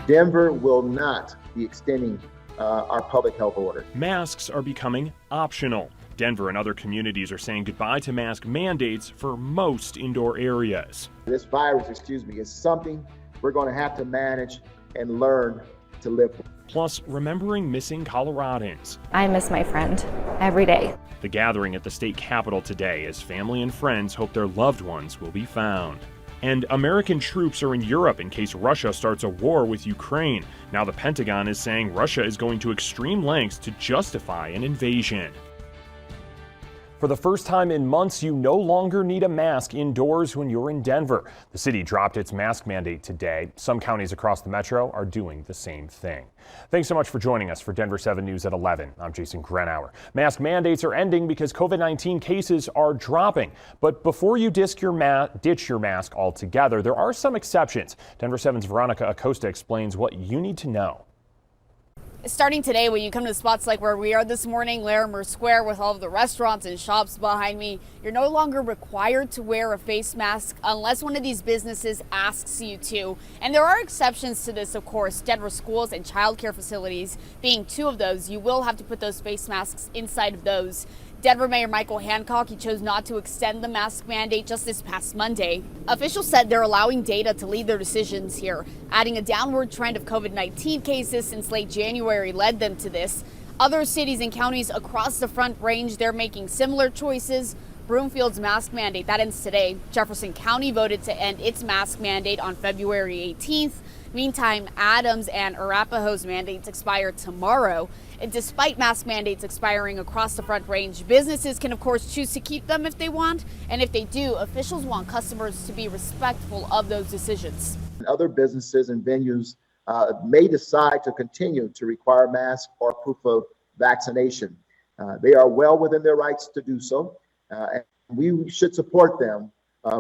Denver will not be extending our public health order. Masks are becoming optional. Denver and other communities are saying goodbye to mask mandates for most indoor areas. This virus, is something we're going to have to manage and learn to live with. Plus, remembering missing Coloradans. I miss my friend every day. The gathering at the state capitol today as family and friends hope their loved ones will be found. And American troops are in Europe in case Russia starts a war with Ukraine. Now the Pentagon is saying Russia is going to extreme lengths to justify an invasion. For the first time in months, you no longer need a mask indoors when you're in Denver. The city dropped its mask mandate today. Some counties across the metro are doing the same thing. Thanks so much for joining us for Denver 7 News at 11. I'm Jason Grenauer. Mask mandates are ending because COVID-19 cases are dropping. But before you ditch your mask altogether, there are some exceptions. Denver 7's Veronica Acosta explains what you need to know. Starting today, when you come to spots like where we are this morning, Larimer Square, with all of the restaurants and shops behind me, you're no longer required to wear a face mask unless one of these businesses asks you to. And there are exceptions to this, of course. Denver schools and childcare facilities being two of those. You will have to put those face masks inside of those. Denver Mayor Michael Hancock, he chose not to extend the mask mandate just this past Monday. Officials said they're allowing data to lead their decisions here, adding a downward trend of COVID-19 cases since late January led them to this. Other cities and counties across the Front Range, they're making similar choices. Broomfield's mask mandate, that ends today. Jefferson County voted to end its mask mandate on February 18th. Meantime, Adams and Arapahoe's mandates expire tomorrow. And despite mask mandates expiring across the Front Range, businesses can, of course, choose to keep them if they want. And if they do, officials want customers to be respectful of those decisions. Other businesses and venues may decide to continue to require masks or proof of vaccination. They are well within their rights to do so, and we should support them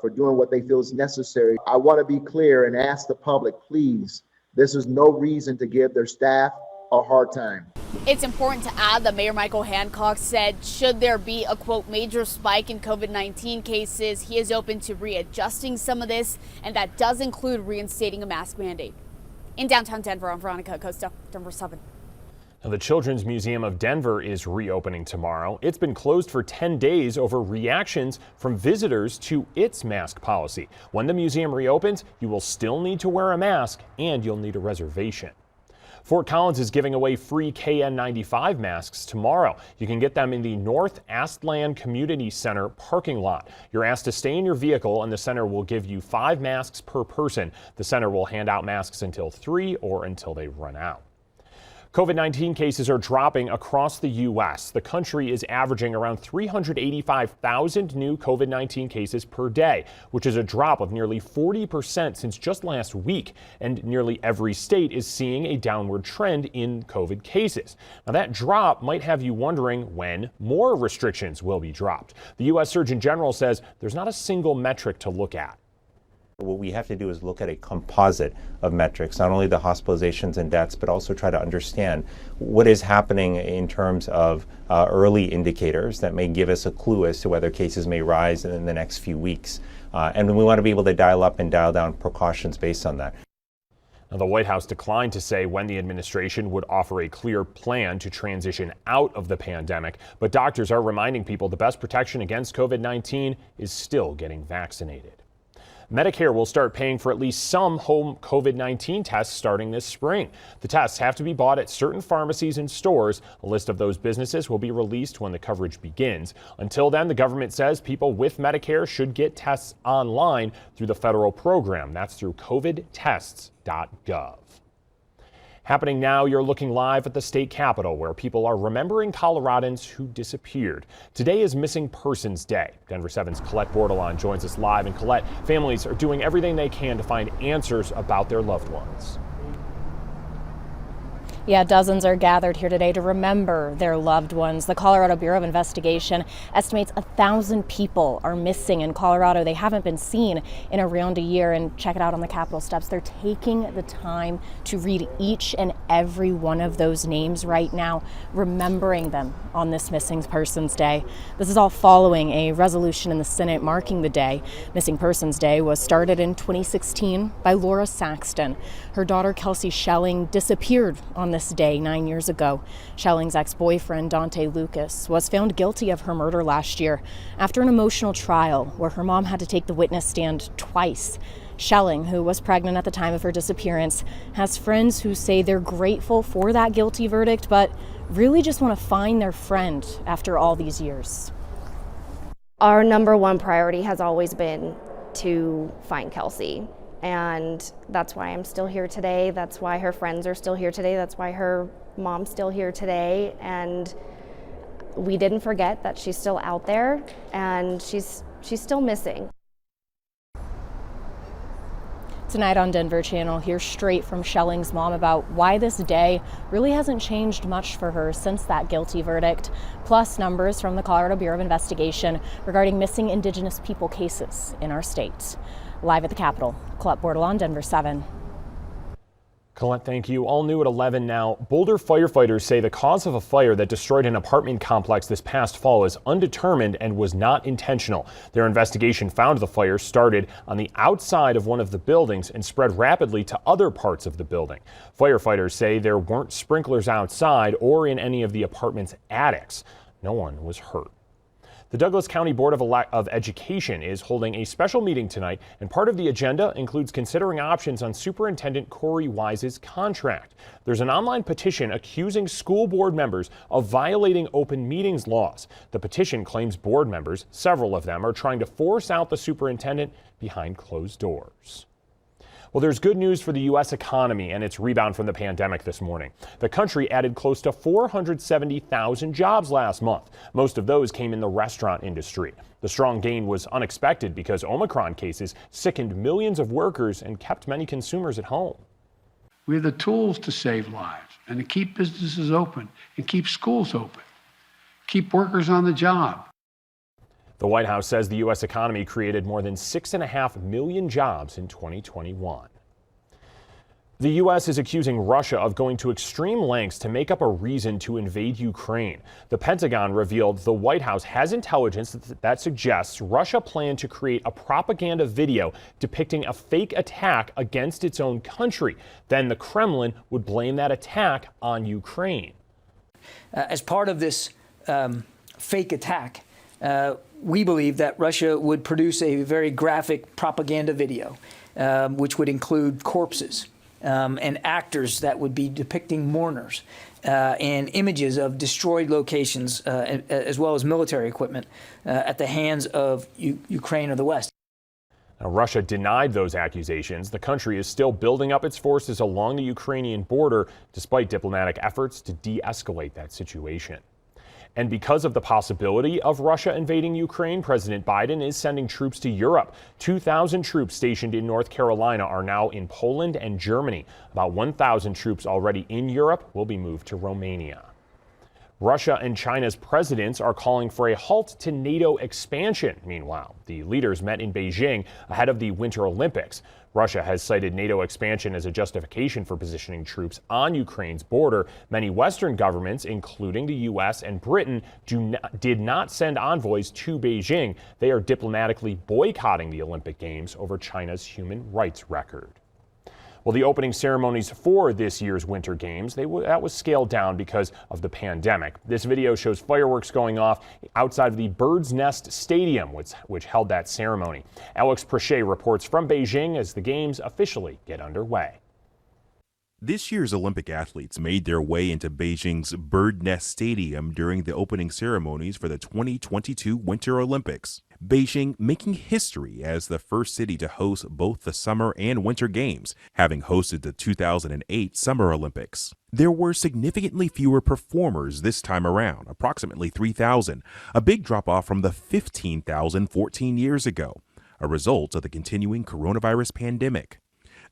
for doing what they feel is necessary. I want to be clear and ask the public, please, this is no reason to give their staff a hard time. It's important to add that Mayor Michael Hancock said should there be a, quote, major spike in COVID-19 cases, he is open to readjusting some of this, and that does include reinstating a mask mandate. In downtown Denver, I'm Veronica Acosta, Denver 7. Now, the Children's Museum of Denver is reopening tomorrow. It's been closed for 10 days over reactions from visitors to its mask policy. When the museum reopens, you will still need to wear a mask and you'll need a reservation. Fort Collins is giving away free KN95 masks tomorrow. You can get them in the North Astland Community Center parking lot. You're asked to stay in your vehicle and the center will give you 5 masks per person. The center will hand out masks until 3 or until they run out. COVID-19 cases are dropping across the U.S. The country is averaging around 385,000 new COVID-19 cases per day, which is a drop of nearly 40% since just last week. And nearly every state is seeing a downward trend in COVID cases. Now, that drop might have you wondering when more restrictions will be dropped. The U.S. Surgeon General says there's not a single metric to look at. What we have to do is look at a composite of metrics, not only the hospitalizations and deaths, but also try to understand what is happening in terms of early indicators that may give us a clue as to whether cases may rise in the next few weeks. And we want to be able to dial up and dial down precautions based on that. Now, the White House declined to say when the administration would offer a clear plan to transition out of the pandemic, but doctors are reminding people the best protection against COVID-19 is still getting vaccinated. Medicare will start paying for at least some home COVID-19 tests starting this spring. The tests have to be bought at certain pharmacies and stores. A list of those businesses will be released when the coverage begins. Until then, the government says people with Medicare should get tests online through the federal program. That's through covidtests.gov. Happening now, you're looking live at the state capitol where people are remembering Coloradans who disappeared. Today is Missing Persons Day. Denver 7's Colette Bordelon joins us live. And Colette, families are doing everything they can to find answers about their loved ones. Yeah, dozens are gathered here today to remember their loved ones. The Colorado Bureau of Investigation estimates 1,000 people are missing in Colorado. They haven't been seen in around a year. And check it out on the Capitol steps. They're taking the time to read each and every one of those names right now, remembering them on this Missing Persons Day. This is all following a resolution in the Senate marking the day. Missing Persons Day was started in 2016 by Laura Saxton. Her daughter, Kelsey Schelling, disappeared on this day 9 years ago. Schelling's ex-boyfriend, Dante Lucas, was found guilty of her murder last year after an emotional trial where her mom had to take the witness stand twice. Schelling, who was pregnant at the time of her disappearance, has friends who say they're grateful for that guilty verdict, but really just want to find their friend after all these years. Our number one priority has always been to find Kelsey. And that's why I'm still here today. That's why her friends are still here today. That's why her mom's still here today. And we didn't forget that she's still out there and she's still missing. Tonight on Denver Channel, hear straight from Schelling's mom about why this day really hasn't changed much for her since that guilty verdict, plus numbers from the Colorado Bureau of Investigation regarding missing Indigenous people cases in our state. Live at the Capitol, Colette Bordelon on Denver 7. Colette, thank you. All new at 11 now. Boulder firefighters say the cause of a fire that destroyed an apartment complex this past fall is undetermined and was not intentional. Their investigation found the fire started on the outside of one of the buildings and spread rapidly to other parts of the building. Firefighters say there weren't sprinklers outside or in any of the apartment's attics. No one was hurt. The Douglas County Board of Education is holding a special meeting tonight, and part of the agenda includes considering options on Superintendent Corey Wise's contract. There's an online petition accusing school board members of violating open meetings laws. The petition claims board members, several of them, are trying to force out the superintendent behind closed doors. Well, there's good news for the U.S. economy and its rebound from the pandemic this morning. The country added close to 470,000 jobs last month. Most of those came in the restaurant industry. The strong gain was unexpected because Omicron cases sickened millions of workers and kept many consumers at home. We have the tools to save lives and to keep businesses open and keep schools open, keep workers on the job. The White House says the U.S. economy created more than 6.5 million jobs in 2021. The U.S. is accusing Russia of going to extreme lengths to make up a reason to invade Ukraine. The Pentagon revealed the White House has intelligence that suggests Russia planned to create a propaganda video depicting a fake attack against its own country. Then the Kremlin would blame that attack on Ukraine. As part of this fake attack, we believe that Russia would produce a very graphic propaganda video, which would include corpses and actors that would be depicting mourners and images of destroyed locations, as well as military equipment at the hands of Ukraine or the West. Now, Russia denied those accusations. The country is still building up its forces along the Ukrainian border, despite diplomatic efforts to de-escalate that situation. And because of the possibility of Russia invading Ukraine, President Biden is sending troops to Europe. 2,000 troops stationed in North Carolina are now in Poland and Germany. About 1,000 troops already in Europe will be moved to Romania. Russia and China's presidents are calling for a halt to NATO expansion. Meanwhile, the leaders met in Beijing ahead of the Winter Olympics. Russia has cited NATO expansion as a justification for positioning troops on Ukraine's border. Many Western governments, including the U.S. and Britain, did not send envoys to Beijing. They are diplomatically boycotting the Olympic Games over China's human rights record. Well, the opening ceremonies for this year's Winter Games, that was scaled down because of the pandemic. This video shows fireworks going off outside of the Bird's Nest Stadium, which held that ceremony. Alex Prochet reports from Beijing as the Games officially get underway. This year's Olympic athletes made their way into Beijing's Bird Nest Stadium during the opening ceremonies for the 2022 Winter Olympics. Beijing making history as the first city to host both the Summer and Winter Games, having hosted the 2008 Summer Olympics. There were significantly fewer performers this time around, approximately 3,000, a big drop-off from the 15,000 14 years ago, a result of the continuing coronavirus pandemic.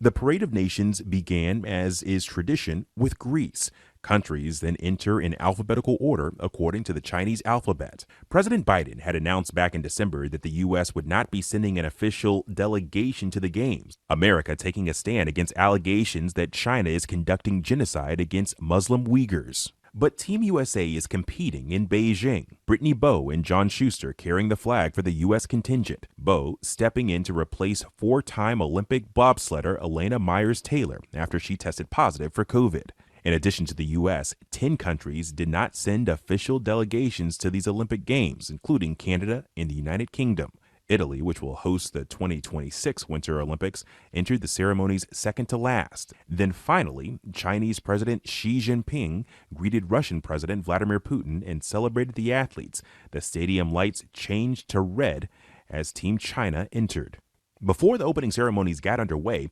The Parade of Nations began, as is tradition, with Greece. Countries then enter in alphabetical order according to the Chinese alphabet. President Biden had announced back in December that the U.S. would not be sending an official delegation to the Games, America taking a stand against allegations that China is conducting genocide against Muslim Uyghurs. But Team USA is competing in Beijing. Brittany Bowe and John Schuster carrying the flag for the U.S. contingent. Bowe stepping in to replace four-time Olympic bobsledder Elena Myers-Taylor after she tested positive for COVID. In addition to the U.S., 10 countries did not send official delegations to these Olympic Games, including Canada and the United Kingdom. Italy, which will host the 2026 Winter Olympics, entered the ceremonies second to last. Then finally, Chinese President Xi Jinping greeted Russian President Vladimir Putin and celebrated the athletes. The stadium lights changed to red as Team China entered. Before the opening ceremonies got underway,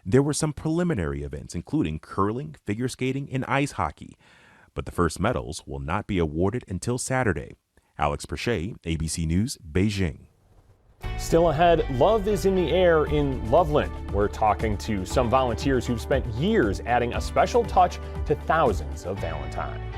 there were some preliminary events, including curling, figure skating, and ice hockey. But the first medals will not be awarded until Saturday. Alex Perche, ABC News, Beijing. Still ahead, love is in the air in Loveland. We're talking to some volunteers who've spent years adding a special touch to thousands of Valentines.